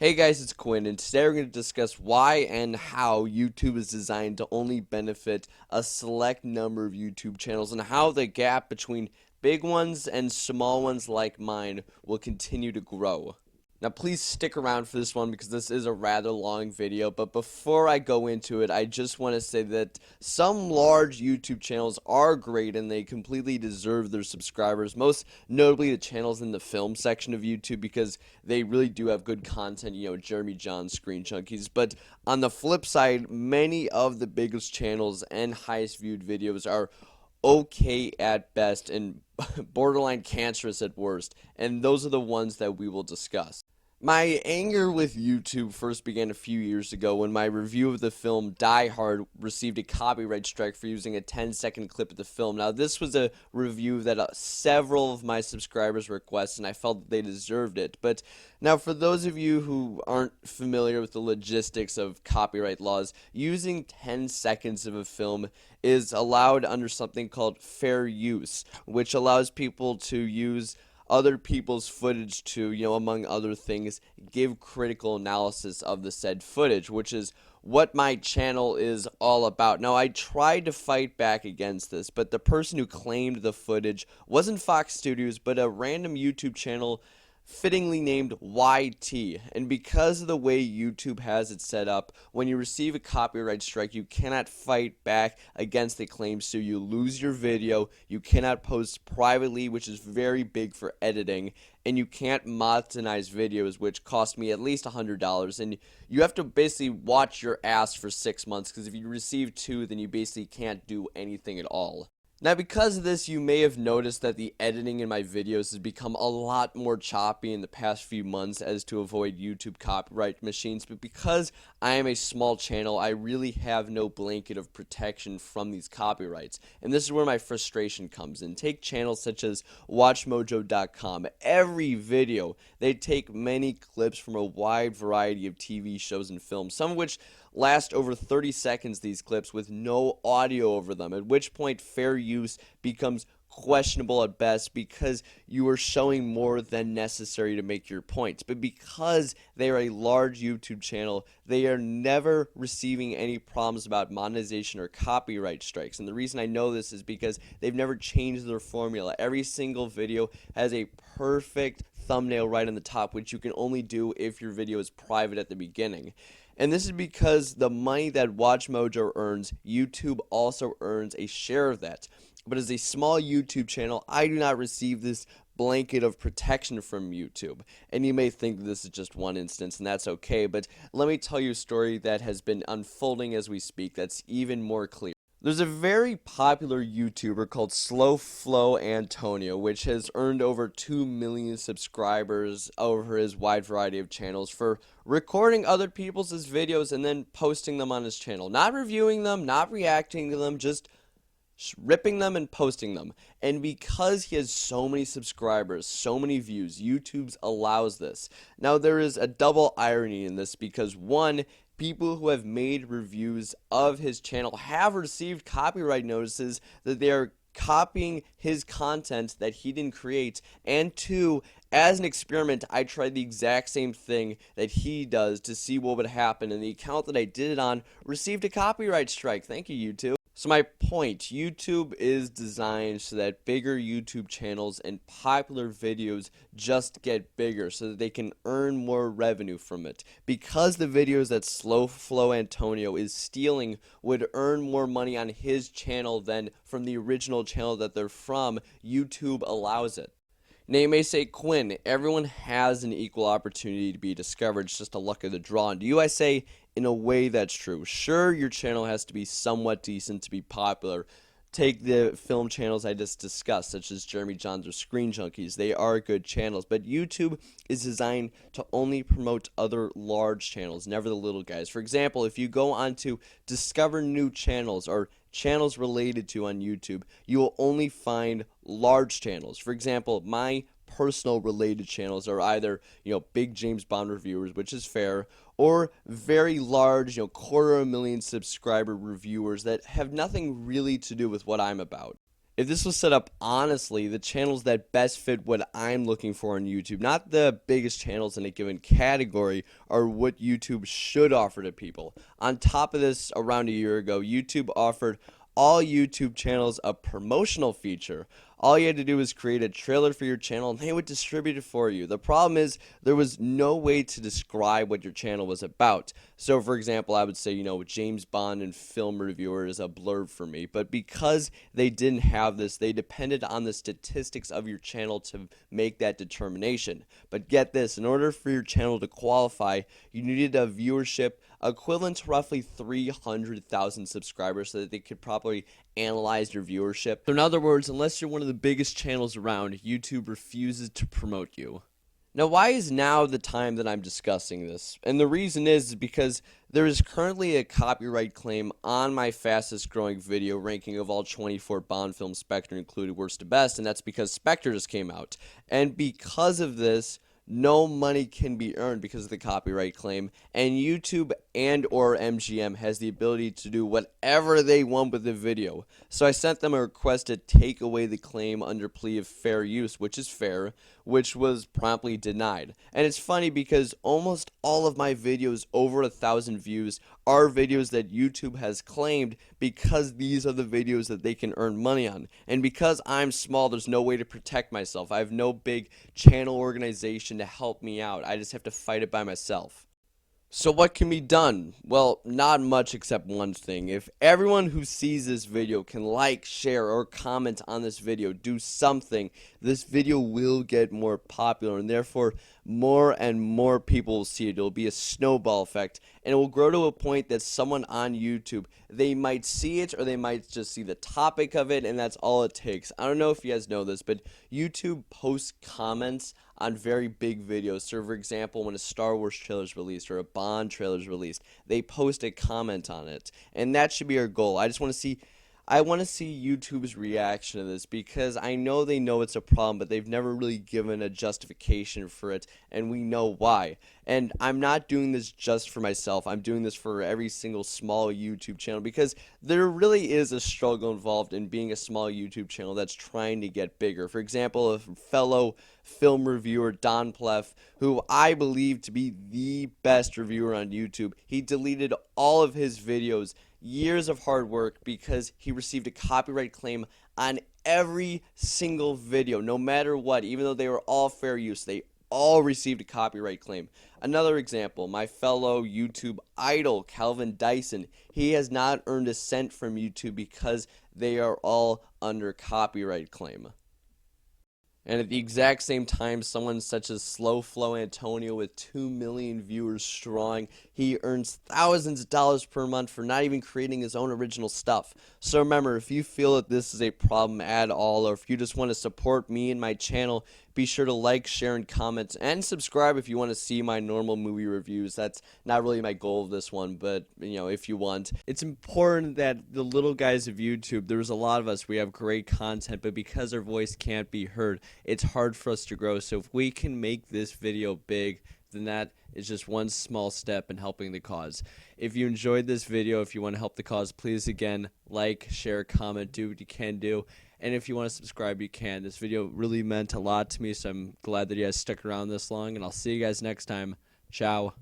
Hey guys, it's Quinn, and today we're going to discuss why and how YouTube is designed to only benefit a select number of YouTube channels and how the gap between big ones and small ones like mine will continue to grow. Now please stick around for this one because this is a rather long video, but before I go into it, I just want to say that some large YouTube channels are great and they completely deserve their subscribers, most notably the channels in the film section of YouTube because they really do have good content, Jeremy John's Screen Junkies. But on the flip side, many of the biggest channels and highest viewed videos are okay at best and borderline cancerous at worst, and those are the ones that we will discuss. My anger with YouTube first began a few years ago when my review of the film Die Hard received a copyright strike for using a 10-second clip of the film. Now, this was a review that several of my subscribers requested, and I felt that they deserved it. But now, for those of you who aren't familiar with the logistics of copyright laws, using 10 seconds of a film is allowed under something called fair use, which allows people to use other people's footage to, among other things, give critical analysis of the said footage, which is what my channel is all about. Now, I tried to fight back against this, but the person who claimed the footage wasn't Fox Studios, but a random YouTube channel fittingly named YT. And because of the way YouTube has it set up, when you receive a copyright strike, you cannot fight back against the claims, so you lose your video. You cannot post privately, which is very big for editing, and you can't monetize videos, which cost me at least $100, and you have to basically watch your ass for 6 months, because if you receive 2, then you basically can't do anything at all. Now, because of this, you may have noticed that the editing in my videos has become a lot more choppy in the past few months as to avoid YouTube copyright machines, but because I am a small channel, I really have no blanket of protection from these copyrights, and this is where my frustration comes in. Take channels such as WatchMojo.com. Every video, they take many clips from a wide variety of TV shows and films, some of which last over 30 seconds, these clips, with no audio over them, at which point fair use becomes questionable at best because you are showing more than necessary to make your points. But because they are a large YouTube channel, they are never receiving any problems about monetization or copyright strikes. And the reason I know this is because they've never changed their formula. Every single video has a perfect thumbnail right on the top, which you can only do if your video is private at the beginning. And this is because the money that WatchMojo earns, YouTube also earns a share of that. But as a small YouTube channel, I do not receive this blanket of protection from YouTube. And you may think that this is just one instance, and that's okay, but let me tell you a story that has been unfolding as we speak that's even more clear. There's a very popular YouTuber called Slow Flow Antonio, which has earned over 2 million subscribers over his wide variety of channels for recording other people's videos and then posting them on his channel. Not reviewing them, not reacting to them, just ripping them and posting them. And because he has so many subscribers, so many views, YouTube allows this. Now, there is a double irony in this because, one, people who have made reviews of his channel have received copyright notices that they are copying his content that he didn't create, and two, as an experiment, I tried the exact same thing that he does to see what would happen, and the account that I did it on received a copyright strike. Thank you, YouTube. So my point, YouTube is designed so that bigger YouTube channels and popular videos just get bigger so that they can earn more revenue from it. Because the videos that Slow Flow Antonio is stealing would earn more money on his channel than from the original channel that they're from, YouTube allows it. Now, you may say, Quinn, everyone has an equal opportunity to be discovered. It's just a luck of the draw. And to you, I say, in a way, that's true. Sure, your channel has to be somewhat decent to be popular. Take the film channels I just discussed, such as Jeremy John's or Screen Junkies. They are good channels, but YouTube is designed to only promote other large channels, never the little guys. For example, if you go on to discover new channels or channels related to on YouTube, you will only find large channels. For example, my personal related channels are either, big James Bond reviewers, which is fair, or very large, 250,000 subscriber reviewers that have nothing really to do with what I'm about. If this was set up honestly, the channels that best fit what I'm looking for on YouTube, not the biggest channels in a given category, are what YouTube should offer to people. On top of this, around a year ago, YouTube offered all YouTube channels a promotional feature. All you had to do was create a trailer for your channel and they would distribute it for you. The problem is there was no way to describe what your channel was about. So for example, I would say, James Bond and film reviewer is a blurb for me. But because they didn't have this, they depended on the statistics of your channel to make that determination. But get this, in order for your channel to qualify, you needed a viewership equivalent to roughly 300,000 subscribers so that they could properly analyze your viewership. So in other words, unless you're one of the biggest channels around, YouTube refuses to promote you. Now, why is now the time that I'm discussing this? And the reason is because there is currently a copyright claim on my fastest growing video ranking of all 24 Bond films, Spectre included, worst to best, and that's because Spectre just came out. And because of this, no money can be earned because of the copyright claim, and YouTube and or MGM has the ability to do whatever they want with the video. So I sent them a request to take away the claim under plea of fair use, which is fair, which was promptly denied. And it's funny because almost all of my videos over 1,000 views are videos that YouTube has claimed because these are the videos that they can earn money on. And because I'm small, there's no way to protect myself. I have no big channel organization to help me out. I just have to fight it by myself. So what can be done? Well, not much except one thing. If everyone who sees this video can like, share, or comment on this video, do something, this video will get more popular and therefore more and more people will see it. It'll be a snowball effect and it will grow to a point that someone on YouTube, they might see it or they might just see the topic of it and that's all it takes. I don't know if you guys know this, but YouTube posts comments on very big videos. So for example, when a Star Wars trailer is released or a Bond trailer is released, they post a comment on it. And that should be our goal. I want to see YouTube's reaction to this because I know they know it's a problem, but they've never really given a justification for it, and we know why. And I'm not doing this just for myself. I'm doing this for every single small YouTube channel because there really is a struggle involved in being a small YouTube channel that's trying to get bigger. For example, a fellow film reviewer, Don Plef, who I believe to be the best reviewer on YouTube, he deleted all of his videos, years of hard work, because he received a copyright claim on every single video, no matter what. Even though they were all fair use, they all received a copyright claim. Another example, my fellow YouTube idol, Calvin Dyson, he has not earned a cent from YouTube because they are all under copyright claim. And at the exact same time, someone such as Slow Flow Antonio with 2 million viewers strong, he earns thousands of dollars per month for not even creating his own original stuff. So remember, if you feel that this is a problem at all, or if you just want to support me and my channel, be sure to like, share, and comment, and subscribe if you want to see my normal movie reviews. That's not really my goal of this one, but, if you want. It's important that the little guys of YouTube, there's a lot of us, we have great content, but because our voice can't be heard, it's hard for us to grow. So if we can make this video big, then that is just one small step in helping the cause. If you enjoyed this video, if you want to help the cause, please again, like, share, comment, do what you can do. And if you want to subscribe, you can. This video really meant a lot to me, so I'm glad that you guys stuck around this long. And I'll see you guys next time. Ciao.